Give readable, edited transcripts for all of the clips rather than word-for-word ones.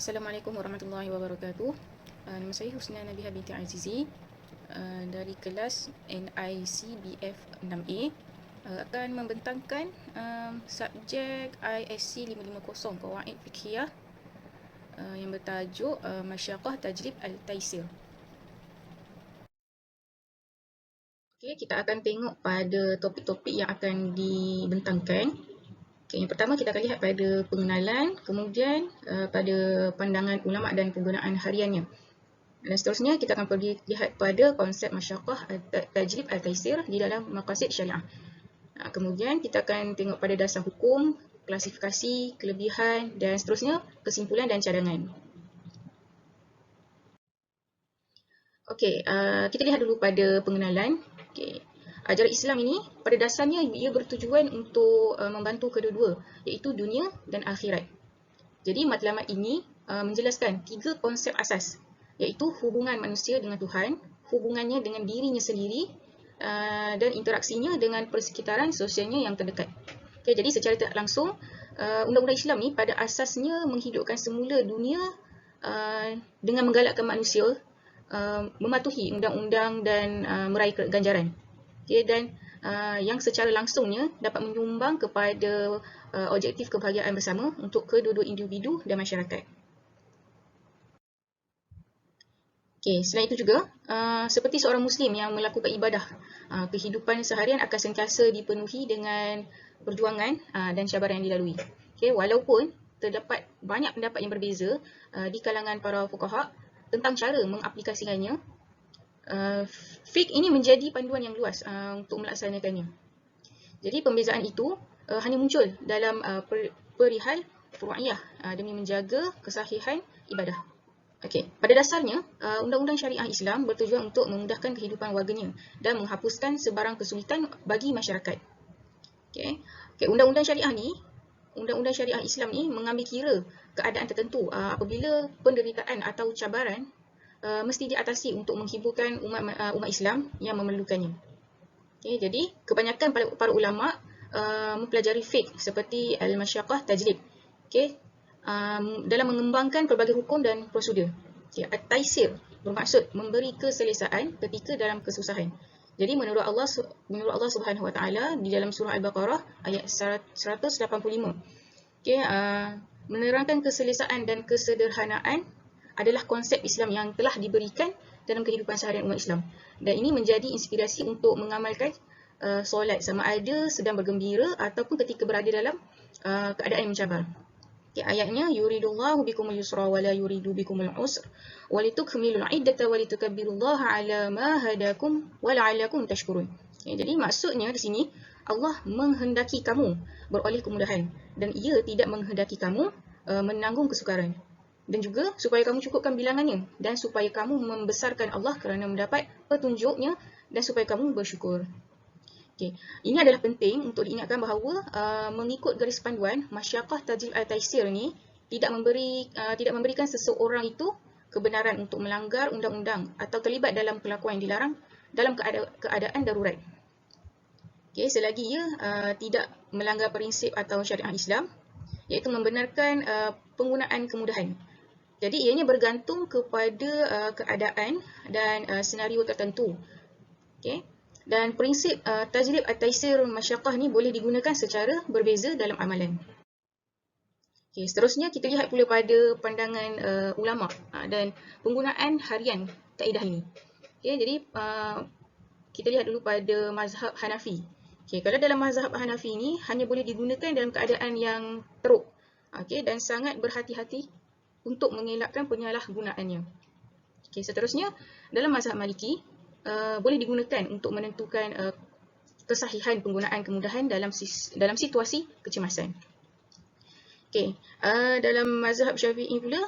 Assalamualaikum warahmatullahi wabarakatuh. Nama saya Husna Nabiha binti Azizi dari kelas NICBF 6A, akan membentangkan subjek ISC 550 Qawaid Fiqhiyah yang bertajuk Masyaqqah Tajlib Al-Taisir. Okey, kita akan tengok pada topik-topik yang akan dibentangkan. Okay, yang pertama kita akan lihat pada pengenalan, kemudian pada pandangan ulama dan penggunaan hariannya. Dan seterusnya kita akan pergi lihat pada konsep masyaqqah tajlib al-taisir di dalam maqasid syariah. Kemudian kita akan tengok pada dasar hukum, klasifikasi, kelebihan dan seterusnya kesimpulan dan cadangan. Okey, kita lihat dulu pada pengenalan. Okey. Ajaran Islam ini pada dasarnya ia bertujuan untuk membantu kedua-dua, iaitu dunia dan akhirat. Jadi matlamat ini menjelaskan 3 konsep asas, iaitu hubungan manusia dengan Tuhan, hubungannya dengan dirinya sendiri dan interaksinya dengan persekitaran sosialnya yang terdekat. Okay, jadi secara tak langsung undang-undang Islam ni pada asasnya menghidupkan semula dunia dengan menggalakkan manusia mematuhi undang-undang dan meraih ganjaran. Okay, dan yang secara langsungnya dapat menyumbang kepada objektif kebahagiaan bersama untuk kedua-dua individu dan masyarakat. Okay, selain itu juga, seperti seorang Muslim yang melakukan ibadah, kehidupan seharian akan sentiasa dipenuhi dengan perjuangan dan cabaran yang dilalui. Okay, walaupun terdapat banyak pendapat yang berbeza di kalangan para fuqaha tentang cara mengaplikasikannya, fiqh ini menjadi panduan yang luas untuk melaksanakannya. Jadi pembezaan itu hanya muncul dalam perihal furu'iyah demi menjaga kesahihan ibadah. Okey, pada dasarnya undang-undang syariah Islam bertujuan untuk memudahkan kehidupan warganya dan menghapuskan sebarang kesulitan bagi masyarakat. Okey, undang-undang syariah Islam ni mengambil kira keadaan tertentu apabila penderitaan atau cabaran mesti diatasi untuk menghiburkan umat Islam yang memerlukannya. Okay, jadi kebanyakan para ulama mempelajari fiqh seperti al-masyaqqah tajlib. Okay, dalam mengembangkan pelbagai hukum dan prosedur. Okay, at-taisir bermaksud memberi keselesaan ketika dalam kesusahan. Jadi menurut Allah Subhanahu Wa Taala di dalam surah Al-Baqarah ayat 185. Okay, menerangkan keselesaan dan kesederhanaan adalah konsep Islam yang telah diberikan dalam kehidupan seharian umat Islam. Dan ini menjadi inspirasi untuk mengamalkan solat sama ada sedang bergembira ataupun ketika berada dalam keadaan yang mencabar. Okay, ayatnya yuridullahu bikumul yusra wa la yuridu bikumul usra wa litukmilul iddata wa litukabbirullaha ala ma hadakum wa la'allakum tashkurun. Okay, jadi maksudnya di sini Allah menghendaki kamu beroleh kemudahan dan ia tidak menghendaki kamu menanggung kesukaran. Dan juga supaya kamu cukupkan bilangannya dan supaya kamu membesarkan Allah kerana mendapat petunjuknya dan supaya kamu bersyukur. Okay. Ini adalah penting untuk diingatkan bahawa mengikut garis panduan masyaqqah tajlib al-taisir ni tidak memberikan seseorang itu kebenaran untuk melanggar undang-undang atau terlibat dalam kelakuan yang dilarang dalam keadaan darurat. Okay, selagi ia tidak melanggar prinsip atau syariah Islam, iaitu membenarkan penggunaan kemudahan. Jadi ianya bergantung kepada keadaan dan senario tertentu. Okay. Dan prinsip tajlib at-taisir masyaqqah ni boleh digunakan secara berbeza dalam amalan. Okay, seterusnya kita lihat pula pada pandangan ulama dan penggunaan harian kaedah ini. Okay, jadi kita lihat dulu pada mazhab Hanafi. Okay, kalau dalam mazhab Hanafi ni hanya boleh digunakan dalam keadaan yang teruk. Okay, dan sangat berhati-hati untuk mengelakkan penyalahgunaannya. Okay, seterusnya dalam mazhab Maliki boleh digunakan untuk menentukan kesahihan penggunaan kemudahan dalam situasi kecemasan. Okay, dalam mazhab Syafi'i pula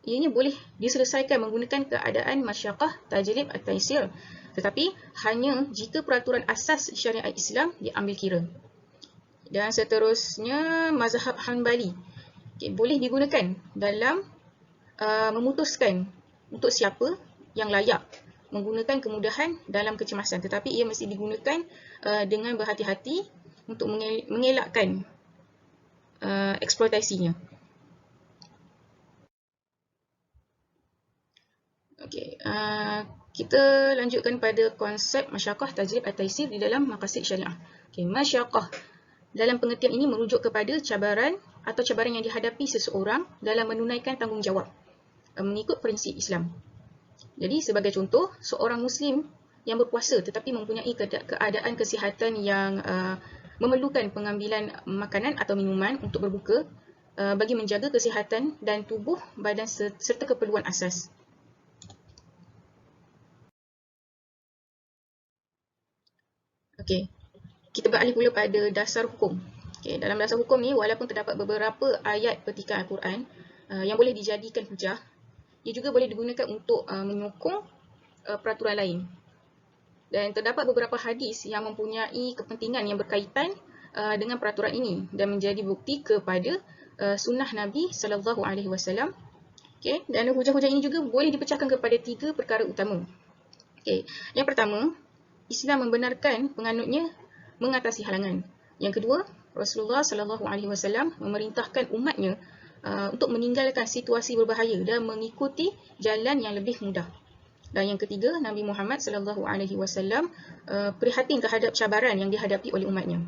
ianya boleh diselesaikan menggunakan keadaan masyaqqah tajlib at-taisir, tetapi hanya jika peraturan asas syariat Islam diambil kira. Dan seterusnya mazhab Hanbali boleh digunakan dalam memutuskan untuk siapa yang layak menggunakan kemudahan dalam kecemasan, tetapi ia mesti digunakan dengan berhati-hati untuk mengelakkan eksploitasinya. Okey, kita lanjutkan pada konsep masyaqqah, tajrib, at-taysir di dalam maqasid syariah. Okey, masyaqqah dalam pengertian ini merujuk kepada cabaran atau cabaran yang dihadapi seseorang dalam menunaikan tanggungjawab mengikut prinsip Islam. Jadi sebagai contoh, seorang Muslim yang berpuasa tetapi mempunyai keadaan kesihatan yang memerlukan pengambilan makanan atau minuman untuk berbuka bagi menjaga kesihatan dan tubuh badan serta keperluan asas. Okey, kita beralih pula pada dasar hukum. Okey, dalam dasar hukum ni walaupun terdapat beberapa ayat petikan Al-Quran yang boleh dijadikan hujah, ia juga boleh digunakan untuk menyokong peraturan lain. Dan terdapat beberapa hadis yang mempunyai kepentingan yang berkaitan dengan peraturan ini dan menjadi bukti kepada sunnah Nabi sallallahu alaihi wasallam. Okey, dan hujah-hujah ini juga boleh dipecahkan kepada 3 perkara utama. Okey, yang pertama, Islam membenarkan penganutnya mengatasi halangan. Yang kedua, Rasulullah sallallahu alaihi wasallam memerintahkan umatnya untuk meninggalkan situasi berbahaya dan mengikuti jalan yang lebih mudah. Dan yang ketiga, Nabi Muhammad sallallahu alaihi wasallam prihatin terhadap cabaran yang dihadapi oleh umatnya.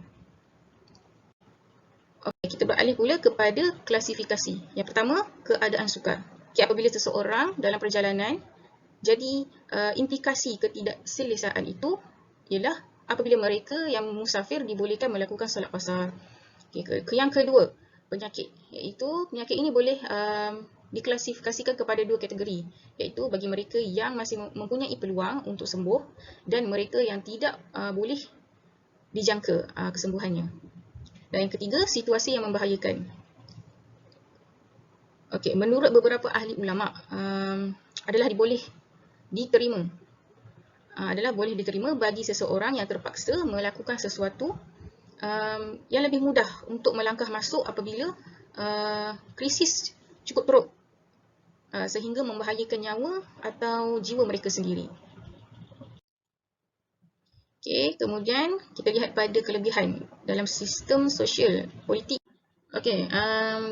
Okey, kita beralih pula kepada klasifikasi. Yang pertama, keadaan sukar. Okay, apabila seseorang dalam perjalanan, jadi implikasi ketidakselesaan itu ialah apabila mereka yang musafir dibolehkan melakukan solat qasar. Okay, yang kedua, penyakit. Iaitu penyakit ini boleh diklasifikasikan kepada 2 kategori, iaitu bagi mereka yang masih mempunyai peluang untuk sembuh dan mereka yang tidak boleh dijangka kesembuhannya. Dan yang ketiga, situasi yang membahayakan. Okey, menurut beberapa ahli ulama adalah boleh diterima bagi seseorang yang terpaksa melakukan sesuatu yang lebih mudah untuk melangkah masuk apabila krisis cukup teruk sehingga membahayakan nyawa atau jiwa mereka sendiri. Okey, kemudian kita lihat pada kelebihan dalam sistem sosial politik. Okey,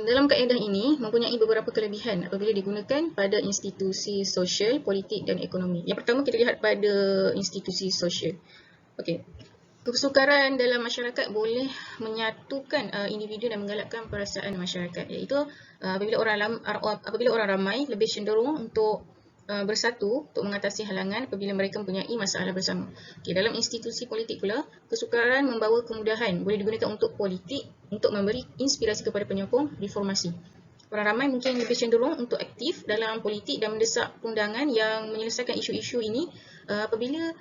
dalam kaedah ini mempunyai beberapa kelebihan apabila digunakan pada institusi sosial, politik dan ekonomi. Yang pertama kita lihat pada institusi sosial. Okey, kesukaran dalam masyarakat boleh menyatukan individu dan menggalakkan perasaan masyarakat, iaitu apabila orang ramai lebih cenderung untuk bersatu untuk mengatasi halangan apabila mereka mempunyai masalah bersama. Okay, dalam institusi politik pula, kesukaran membawa kemudahan boleh digunakan untuk politik untuk memberi inspirasi kepada penyokong reformasi. Orang ramai mungkin lebih cenderung untuk aktif dalam politik dan mendesak undangan yang menyelesaikan isu-isu ini apabila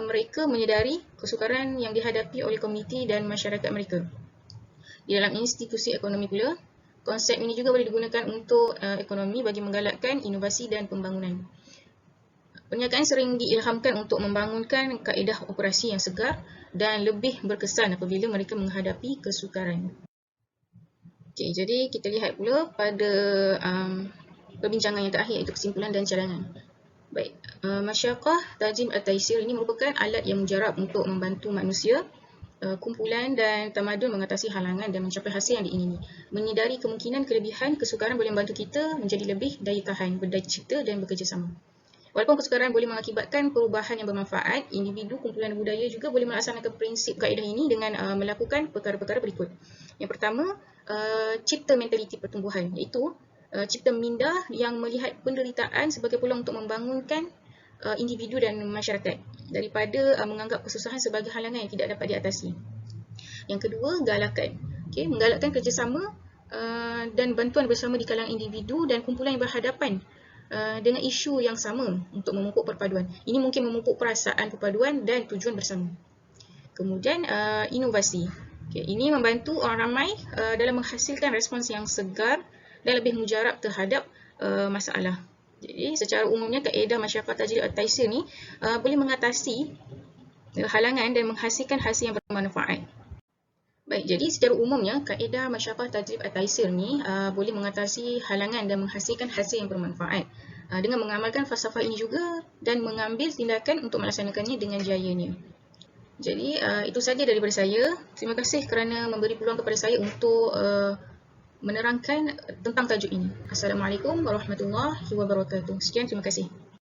mereka menyedari kesukaran yang dihadapi oleh komuniti dan masyarakat mereka. Di dalam institusi ekonomi pula, konsep ini juga boleh digunakan untuk ekonomi bagi menggalakkan inovasi dan pembangunan. Perniagaan sering diilhamkan untuk membangunkan kaedah operasi yang segar dan lebih berkesan apabila mereka menghadapi kesukaran. Okey, jadi kita lihat pula pada perbincangan yang terakhir, iaitu kesimpulan dan cadangan. Baik, masyaqqah, tajrib, at-taysir ini merupakan alat yang mujarab untuk membantu manusia, kumpulan dan tamadun mengatasi halangan dan mencapai hasil yang diingini. Menyedari kemungkinan kelebihan kesukaran boleh membantu kita menjadi lebih daya tahan, berdaya cipta dan bekerjasama. Walaupun kesukaran boleh mengakibatkan perubahan yang bermanfaat, individu, kumpulan dan budaya juga boleh melaksanakan prinsip kaedah ini dengan melakukan perkara-perkara berikut. Yang pertama, cipta mentaliti pertumbuhan, iaitu cipta minda yang melihat penderitaan sebagai peluang untuk membangunkan individu dan masyarakat daripada menganggap kesusahan sebagai halangan yang tidak dapat diatasi. Yang kedua, galakan. Okay, menggalakkan kerjasama dan bantuan bersama di kalangan individu dan kumpulan yang berhadapan dengan isu yang sama untuk memupuk perpaduan. Ini mungkin memupuk perasaan perpaduan dan tujuan bersama. Kemudian inovasi. Okay, ini membantu orang ramai dalam menghasilkan respons yang segar dan lebih mujarab terhadap masalah. Jadi secara umumnya kaedah masyaqqah, tajrib, at-taysir ni boleh mengatasi halangan dan menghasilkan hasil yang bermanfaat. Baik, jadi secara umumnya kaedah masyaqqah, tajrib, at-taysir ni boleh mengatasi halangan dan menghasilkan hasil yang bermanfaat dengan mengamalkan falsafah ini juga dan mengambil tindakan untuk melaksanakannya dengan jayanya. Jadi itu saja daripada saya. Terima kasih kerana memberi peluang kepada saya untuk menerangkan tentang tajuk ini. Assalamualaikum warahmatullahi wabarakatuh. Sekian, terima kasih.